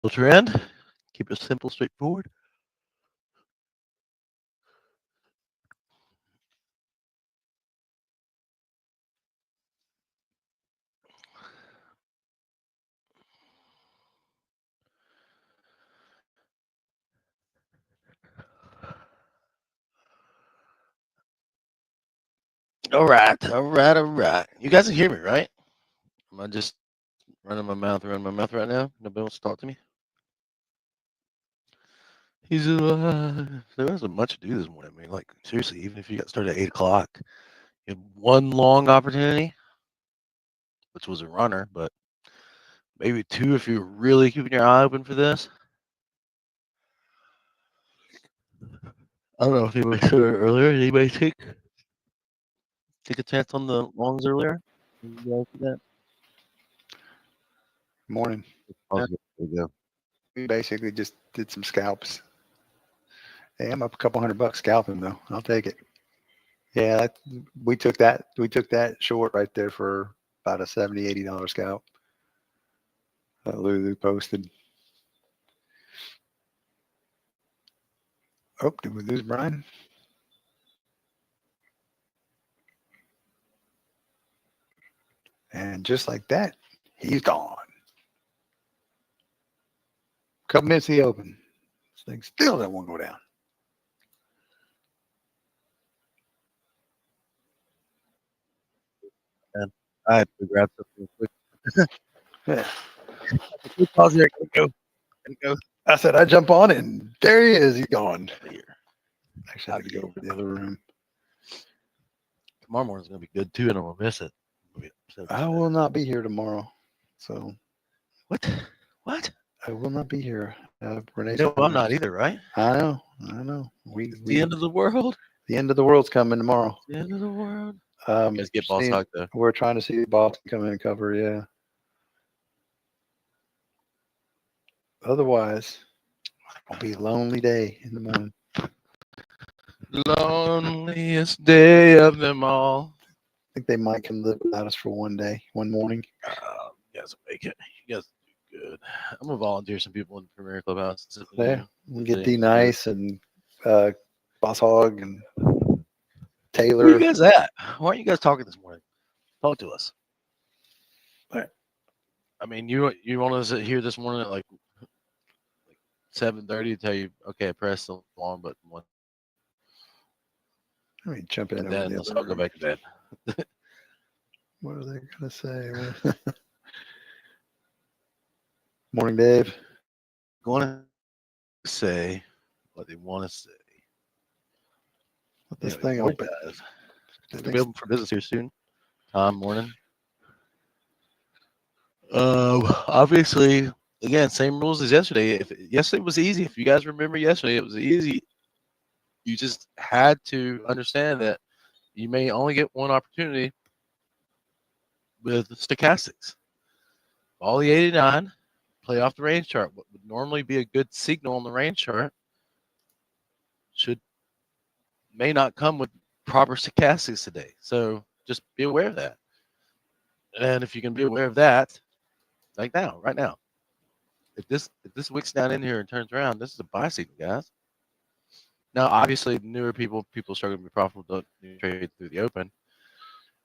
Filter in. Keep it simple, straightforward. All right. You guys can hear me, right? Am I just running my mouth right now? Nobody wants to talk to me? He's alive. There wasn't much to do this morning. I mean, like, seriously, even if you got started at 8 o'clock, you had one long opportunity, which was a runner, but maybe two if you're really keeping your eye open for this. I don't know if anybody said it earlier. Did anybody take a chance on the longs earlier? Did you guys do that? Morning. There you go. We basically just did some scalps. Hey, I'm up a couple $100 scalping though. I'll take it. Yeah, we took that short right there for about a $70-$80 scalp. Lulu posted. Oh, did we lose Brian? And just like that, he's gone. Couple minutes he opened. This thing still doesn't want to go down. And I had to grab something quick. Yeah. Quick pause here. Go. I said I jump on it, and there he is. He's gone. Here. Actually, I had to go over to the other room. Tomorrow morning's gonna be good too, and I'm gonna miss it. I will not be here tomorrow. So What? What? I will not be here. Renee's No, I'm coming. not either, right? I know. It's the end of the world. The end of the world's coming tomorrow. The end of the world. You guys get Boss Hog though. We're trying to see Boston come in and cover. Yeah. Otherwise, it'll be a lonely day in the morning. Loneliest day of them all. I think they might come live without us for one day, one morning. You guys will make it. You guys do good. I'm gonna volunteer some people in the Premier Clubhouse. Yeah, we'll get D Nice and Boss Hog and Taylor. Where you guys at? Why aren't you guys talking this morning? Talk to us. Right. I mean, you want us here this morning at like 7:30 to tell you, okay, press the alarm button one. Let me jump in. And then let's all go back to bed. What are they gonna say? Morning, Dave. Going to say what they want to say. Let this thing open. It's gonna be open for business here soon. Morning. Obviously, again, same rules as yesterday. Yesterday was easy. If you guys remember yesterday, it was easy. You just had to understand that you may only get one opportunity with stochastics. All the 89, play off the range chart. What would normally be a good signal on the range chart may not come with proper stochastics today. So just be aware of that. And if you can be aware of that, like now, right now, if this wicks down in here and turns around, this is a buy signal, guys. Now, obviously, newer people struggling to be profitable don't trade through the open.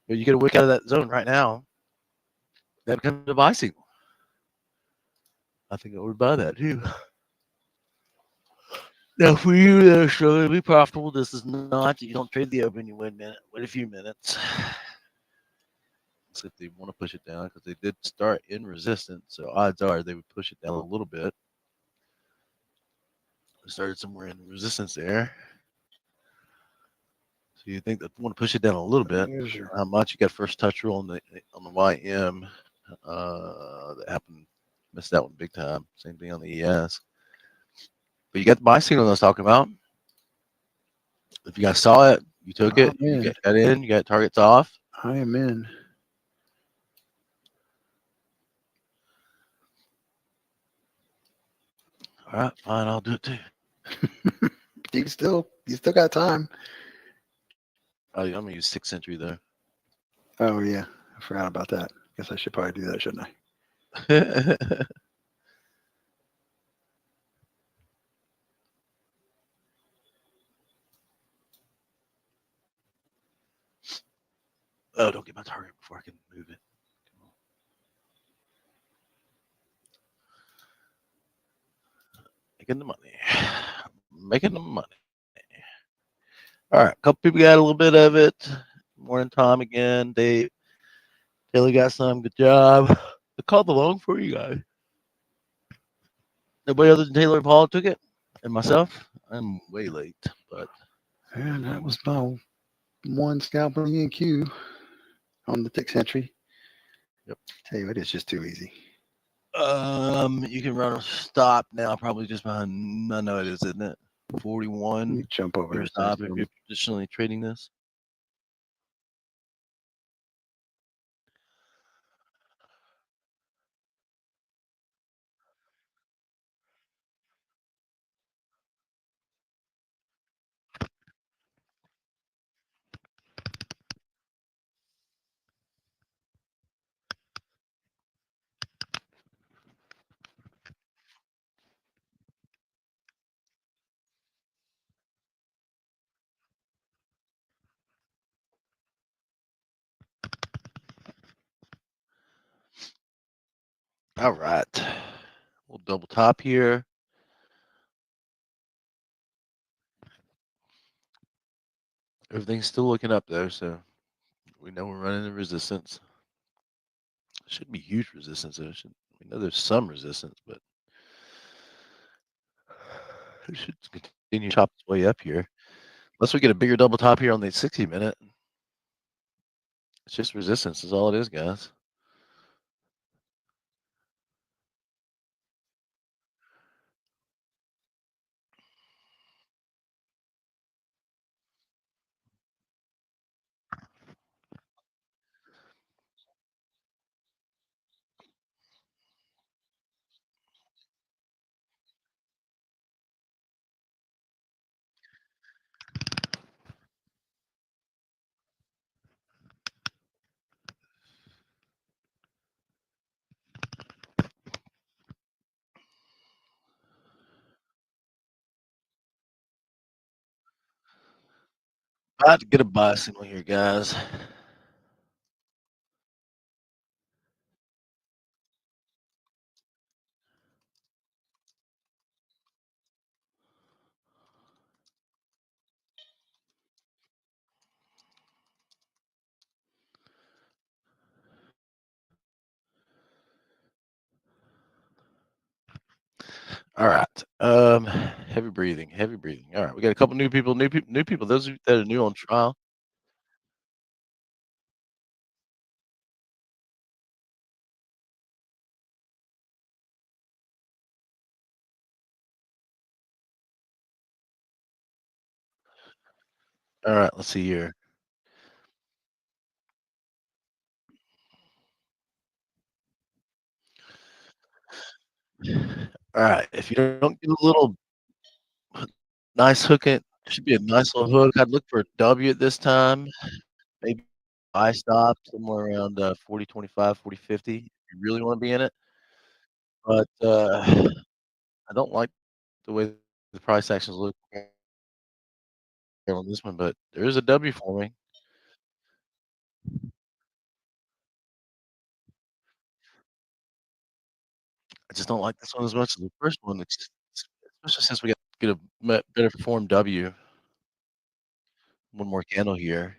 But you get a wick out of that zone right now, that becomes a buy signal. I think I would buy that too. Now, for you that are struggling to be profitable, this is not, you don't trade the open, you wait a few minutes. If they want to push it down, because they did start in resistance, so odds are they would push it down a little bit. We started somewhere in resistance there. So you think they want to push it down a little bit. How much? You got first touch rule on the YM. That happened. Missed that one big time. Same thing on the ES. But you got the buy signal I was talking about. If you guys saw it, you took it. You got in. You got targets off. I am in. All right, fine. I'll do it too. you still got time. Oh, I'm gonna use 6th Century though. Oh yeah, I forgot about that. Guess I should probably do that, shouldn't I? Oh, don't get my target before I can move it. Come on. Making the money. Making the money. All right, a couple people got a little bit of it. Morning, Tom again. Dave, Taylor got some. Good job. I called along for you guys. Nobody other than Taylor and Paul took it, and myself. I'm way late, but And that was my one scalp on the EQ on the Tick Century. yep. Tell you, it is just too easy. You can run a stop now, probably just behind. I know it is, isn't it? 41. You jump over Your there. stop if you're traditionally trading this. All right. We'll double top here. Everything's still looking up though, so we know we're running the resistance. Shouldn't be huge resistance though. We know there's some resistance, but it should continue to chop its way up here. Unless we get a bigger double top here on the 60-minute. It's just resistance is all it is, guys. About to get a buy signal here, guys. All right. Heavy breathing, heavy breathing. All right, we got a couple new people, new people. Those that are new on trial. All right, let's see here. All right, if you don't get a little nice hook, it should be a nice little hook. I'd look for a W at this time. Maybe buy stop somewhere around 40.25, 40.50. If you really want to be in it, but I don't like the way the price actions look on this one. But there is a W forming. I just don't like this one as much as the first one. Especially since we got get a better formed W. One more candle here,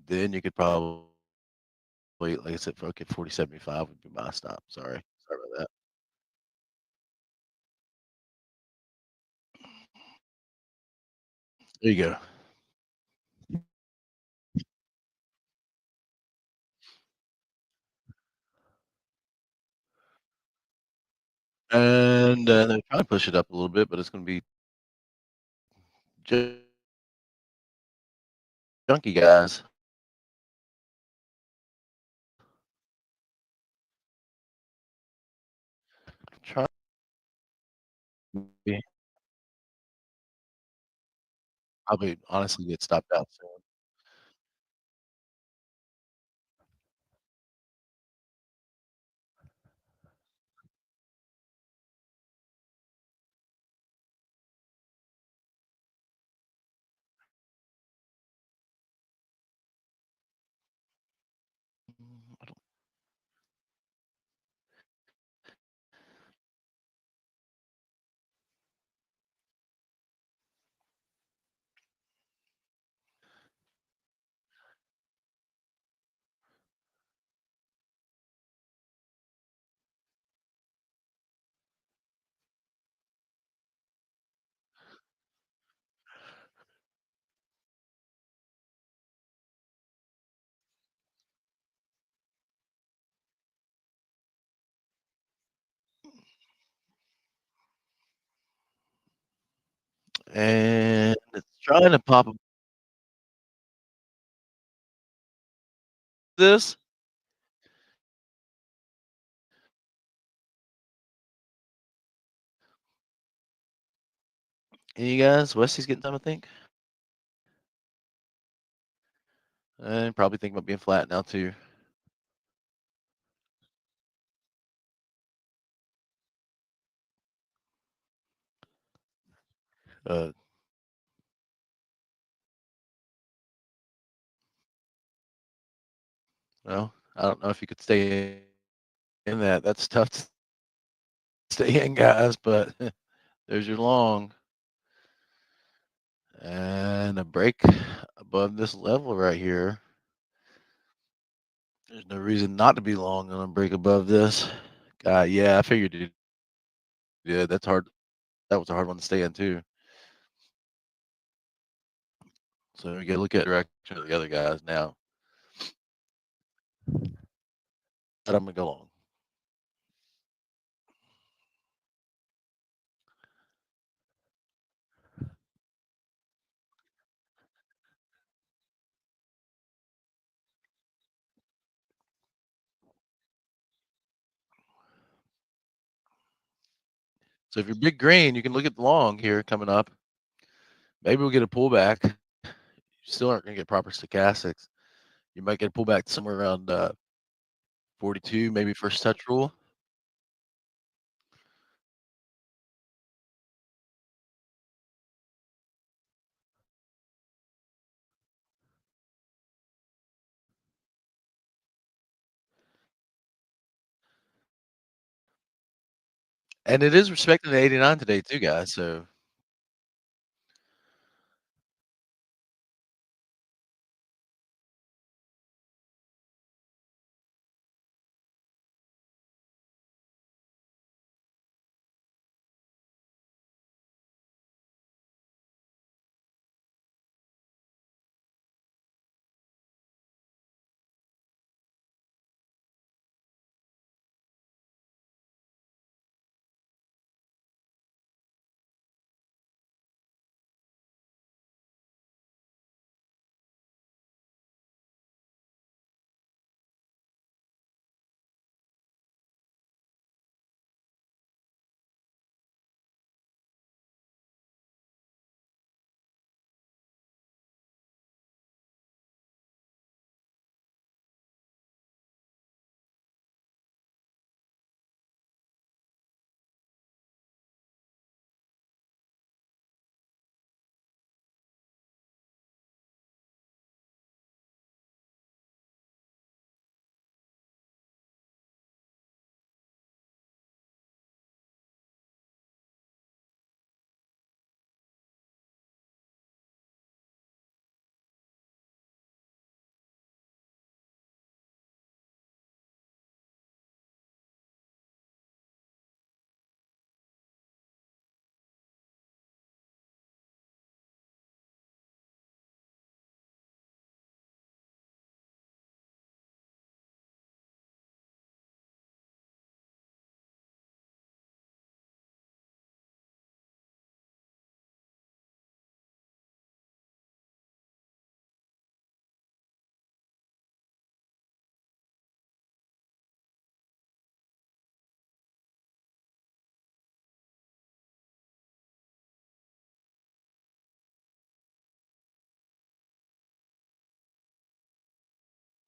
then you could probably, like I said, okay, 40.75 would be my stop. Sorry about that. There you go. And they're trying to push it up a little bit, but it's going to be junky, guys. Try probably honestly get stopped out soon. and it's trying to pop up this. And you guys, Wesley's getting some, I think. And probably thinking about being flat now too. Uh, well, I don't know if you could stay in that. That's tough to stay in, guys, but there's your long. And a break above this level right here. There's no reason not to be long on a break above this. Yeah, I figured it. Yeah, that's hard. That was a hard one to stay in too. So we got to look at the direction of the other guys now. But I'm gonna go long. So if you're big green, you can look at the long here coming up. Maybe we'll get a pullback. You still aren't gonna get proper stochastics. You might get a pullback somewhere around 42, maybe first touch rule. And it is respecting the 89 today too, guys. So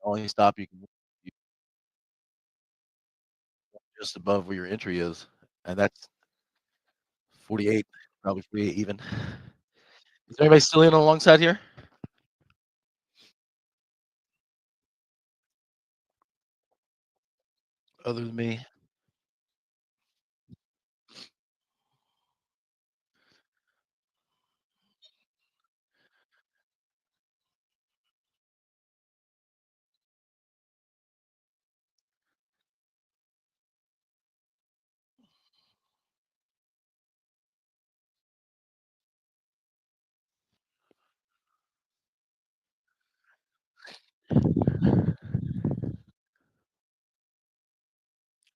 only stop you can just above where your entry is, and that's 48, probably 48 even. Is anybody still in alongside here? Other than me?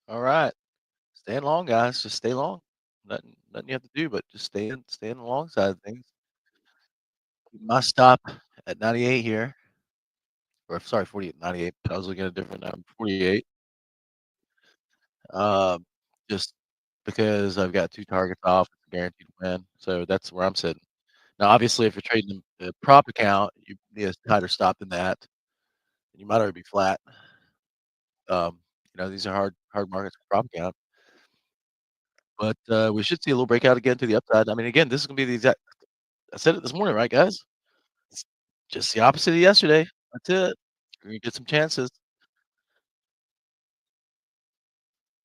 All right. Staying long, guys. Just stay long. Nothing nothing you have to do but just stay in the long side of things. My stop at 98 here, or sorry, 48, 98. I was looking at a different 48. Um, just because I've got 2 targets off, it's a guaranteed win, so that's where I'm sitting. Now, obviously, if you're trading the prop account, you need a tighter stop than that, and you might already be flat. These are hard markets for prop account, but, we should see a little breakout again to the upside. I mean, again, this is gonna be the exact I said it this morning, right, guys? It's just the opposite of yesterday. That's it. You're gonna get some chances.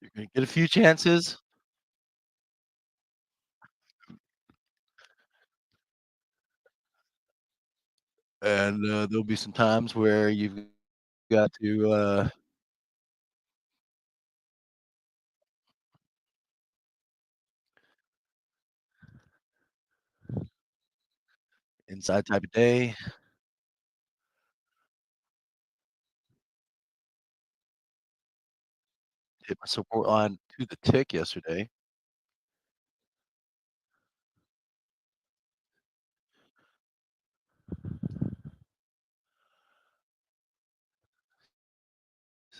You're gonna get a few chances, and, there'll be some times where you've got to, inside type of day, hit my support line to the tick yesterday.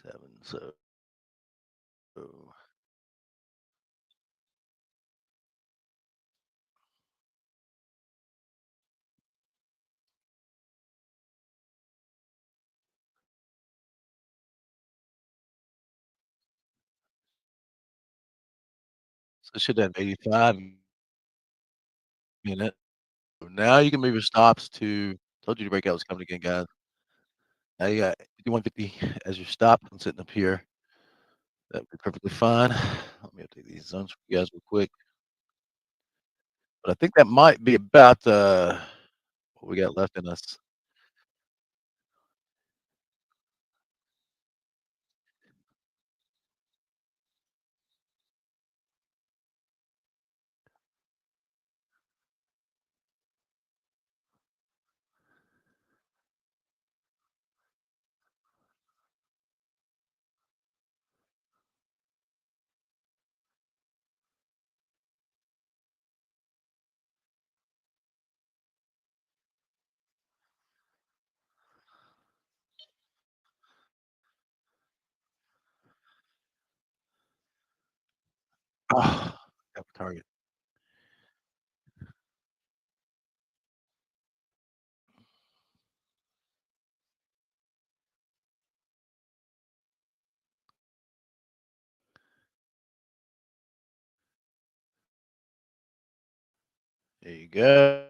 7, so it should have 85 minute. Now you can move your stops to told you the breakout was coming again, guys. Now you got 5150 as your stop. I'm sitting up here. That'd be perfectly fine. Let me update these zones for you guys real quick. But I think that might be about what we got left in us. Oh, got the target. There you go.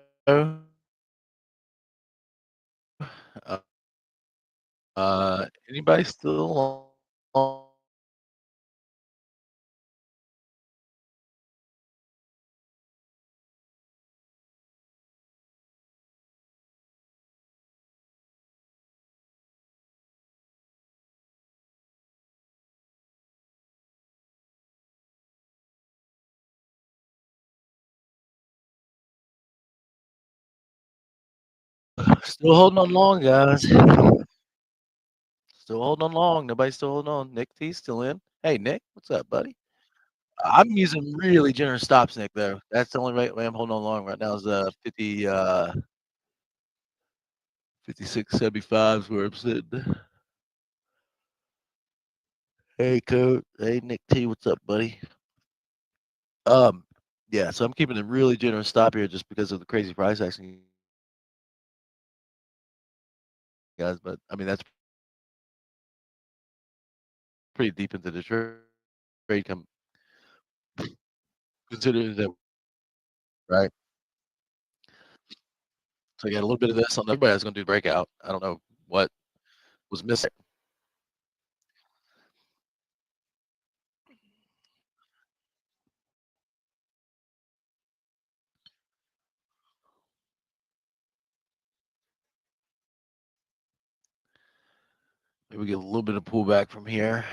Uh, anybody still on? Still holding on long, guys. Still holding on long. Nobody's still holding on. Nick T still in. Hey, Nick, what's up, buddy? I'm using really generous stops, Nick, though. That's the only way I'm holding on long right now is 56.75 is where I'm sitting. Hey, Coach. Hey, Nick T, what's up, buddy? Um, yeah, so I'm keeping a really generous stop here just because of the crazy price action, guys. But I mean, that's pretty deep into the trade. Come consider that, right? So I got a little bit of this on everybody that's going to do the breakout. I don't know what was missing. Maybe we get a little bit of pullback from here.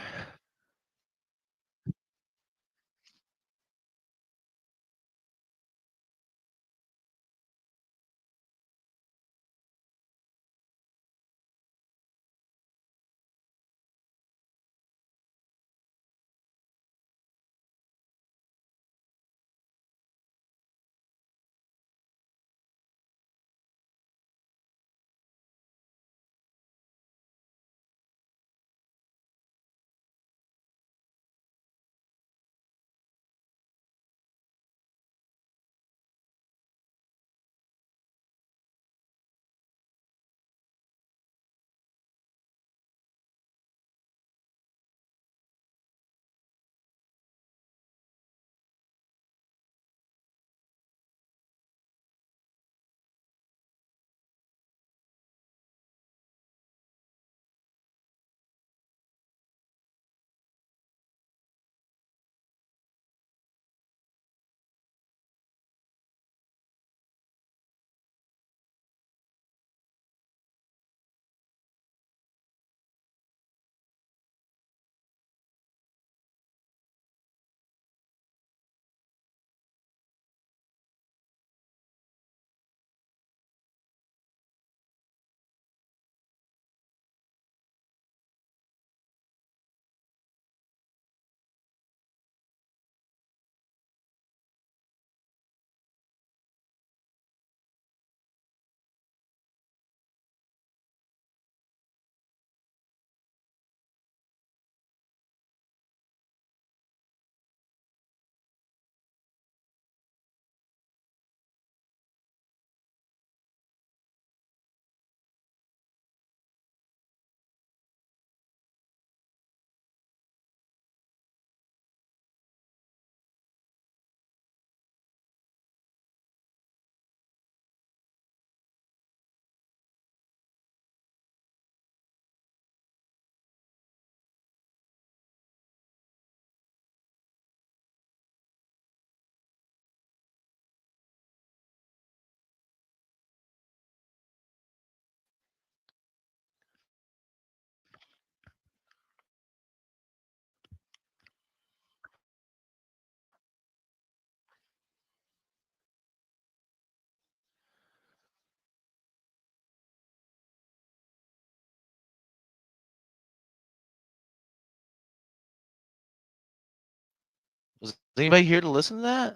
anybody here to listen to that?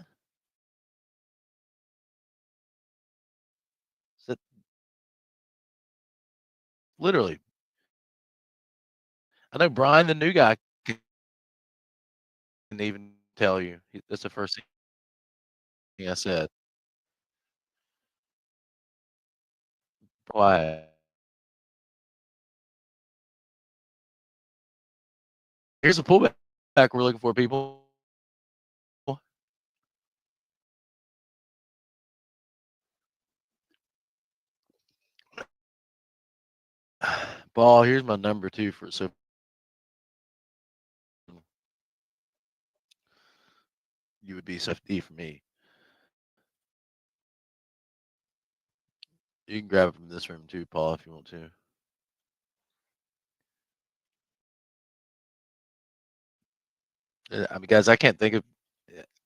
Is that literally? I know Brian, the new guy, can even tell you. That's the first thing I said. Quiet. Here's a pullback we're looking for, people. Paul, here's my number too for so you would be safety for me. You can grab it from this room too, Paul, if you want to. I mean, guys, I can't think of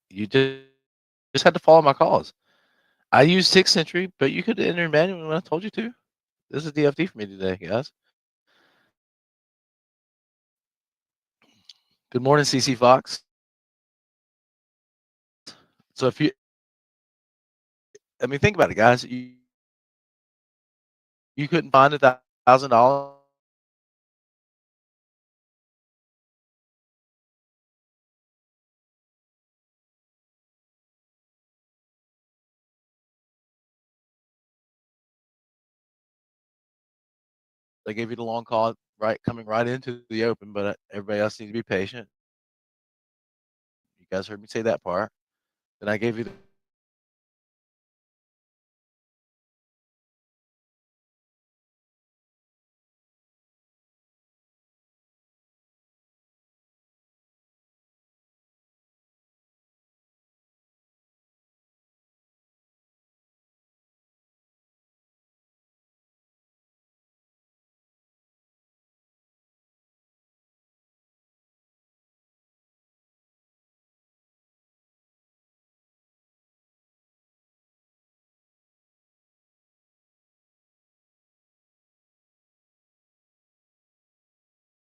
you just had to follow my calls. I use 6th Century, but you could enter manually when I told you to. This is DFD for me today, guys. Good morning, CC Fox. So if you, I mean, think about it, guys. You couldn't find $1,000. They gave you the long call, right, coming right into the open, but everybody else needs to be patient. You guys heard me say that part. Then I gave you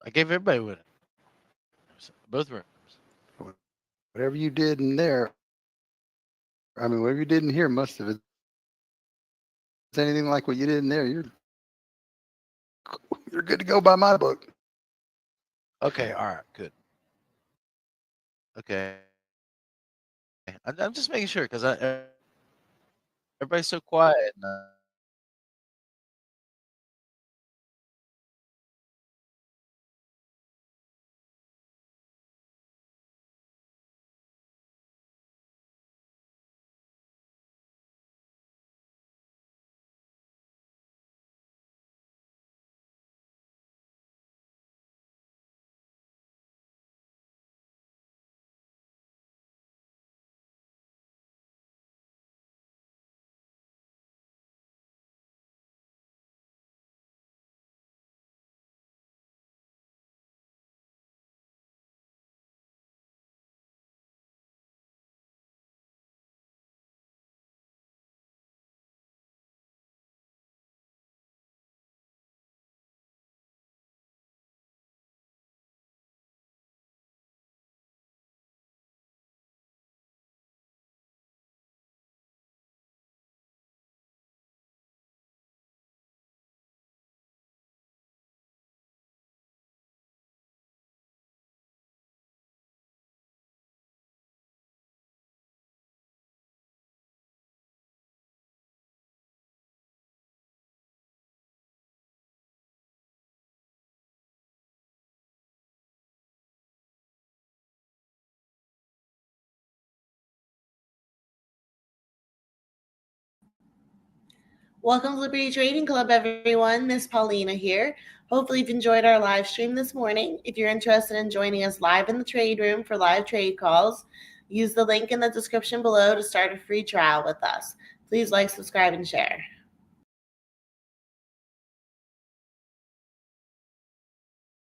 I gave everybody with it. Both rooms. Whatever you did in there, I mean, whatever you did in here must have. If it's anything like what you did in there, you're good to go by my book. Okay, all right, good. Okay. I'm just making sure because everybody's so quiet. Welcome to Liberty Trading Club, everyone. Miss Paulina here. Hopefully you've enjoyed our live stream this morning. If you're interested in joining us live in the trade room for live trade calls, use the link in the description below to start a free trial with us. Please like, subscribe, and share.